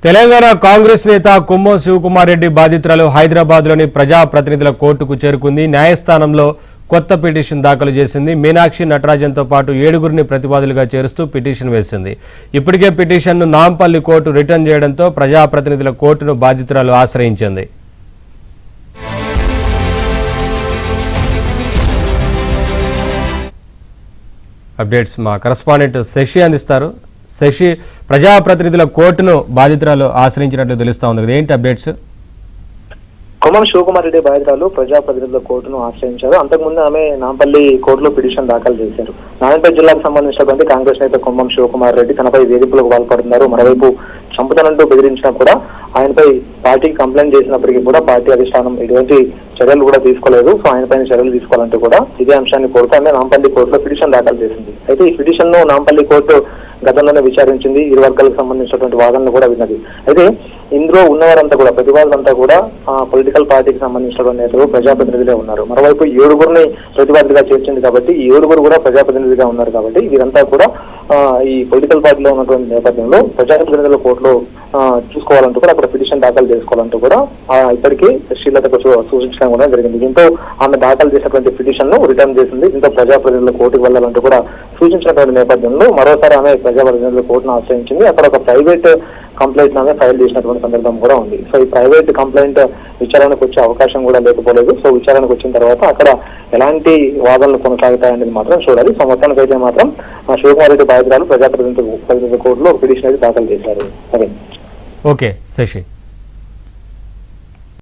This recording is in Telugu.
తెలంగాణ కాంగ్రెస్ నేత కుమ్మం శివకుమార్ రెడ్డి బాధితురాలు హైదరాబాద్లోని ప్రజాప్రతినిధుల కోర్టుకు చేరుకుంది. న్యాయస్థానంలో కొత్త పిటిషన్ దాఖలు చేసింది. మీనాక్షి నటరాజన్తో పాటు 7గురిని ప్రతివాదులుగా చేరుస్తూ పిటిషన్ వేసింది. ఇప్పటికే పిటిషన్ను నాంపల్లి కోర్టు రిటర్న్ చేయడంతో ప్రజాప్రతినిధుల కోర్టును బాధితురాలు ఆశ్రయించింది. అప్డేట్స్ మా కరెస్పాండెంట్ శశి అందిస్తారు. శశి, ప్రజాప్రతినిధుల కోర్టును బాధితురాలు ఆశ్రయించినట్లు తెలుస్తా ఉంది. ఏంటి అప్డేట్స్? కుమ్మం శివకుమార్ రెడ్డి బాధితురాలు ప్రజాప్రతినిధుల కోర్టును ఆశ్రయించారు. అంతకుముందు ఆమె నాంపల్లి కోర్టులో పిటిషన్ దాఖలు చేశారు. నారాయణపేట జిల్లాకు సంబంధించినటువంటి కాంగ్రెస్ నేత కుమ్మం శివకుమార్ రెడ్డి తనపై వేధింపులకు పాల్పడుతున్నారు, మరోవైపు చంపుతానంటూ బెదిరించినా కూడా ఆయనపై పార్టీకి కంప్లైంట్ చేసినప్పటికీ కూడా పార్టీ అధిష్టానం ఎటువంటి చర్యలు కూడా తీసుకోలేదు. సో ఆయనపైన చర్యలు తీసుకోవాలంటూ కూడా ఇదే అంశాన్ని కోరుతూ ఆమె నాంపల్లి కోర్టులో పిటిషన్ దాఖలు చేసింది. అయితే ఈ పిటిషన్ ను నాంపల్లి కోర్టు గతంలోనే విచారించింది, ఇరు వర్గాలకు సంబంధించినటువంటి వాదనలు కూడా విన్నది. అయితే ఇందులో ఉన్నవారంతా కూడా ప్రతివాదులంతా కూడా పొలిటికల్ పార్టీకి సంబంధించినటువంటి నేతలు ప్రజాప్రతినిధులే ఉన్నారు. మరోవైపు 7గురిని ప్రతివాదులుగా చేర్చింది కాబట్టి ఈ 7గురు కూడా ప్రజాప్రతినిధిగా ఉన్నారు కాబట్టి వీరంతా కూడా ఈ పొలిటికల్ పార్టీలో ఉన్నటువంటి నేపథ్యంలో ప్రజాప్రతినిధుల కోర్టులో చూసుకోవాలంటూ కూడా అక్కడ పిటిషన్ దాఖలు చేసుకోవాలంటూ కూడా ఇప్పటికీ శ్రీలతకు సూచించడం కూడా జరిగింది. దీంతో ఆమె దాఖలు చేసినటువంటి పిటిషన్ ను రిటర్న్ చేసింది. దీంతో ప్రజాప్రతినిధుల కోర్టుకు వెళ్లాలంటూ కూడా సూచించినటువంటి నేపథ్యంలో మరోసారి ఆమె ప్రజాప్రతినిధుల కోర్టును ఆశ్రయించింది. అక్కడ ఒక ప్రైవేట్ కంప్లైంట్ ఆమె ఫైల్ చేసినటువంటి సందర్భం కూడా ఉంది. సో ఈ ప్రైవేట్ కంప్లైంట్ విచారణకు వచ్చే అవకాశం కూడా లేకపోలేదు. సో విచారణకు వచ్చిన తర్వాత అక్కడ ఎలాంటి వాదనలు కొనసాగుతాయనేది మాత్రం చూడాలి. సో మొత్తానికి అయితే మాత్రం శివకుమార్ రెడ్డి బాధితురాలు ప్రజాప్రతినిధుల కోర్టులో పిటిషన్ అయితే దాఖలు చేశారు. ఓకే శశి.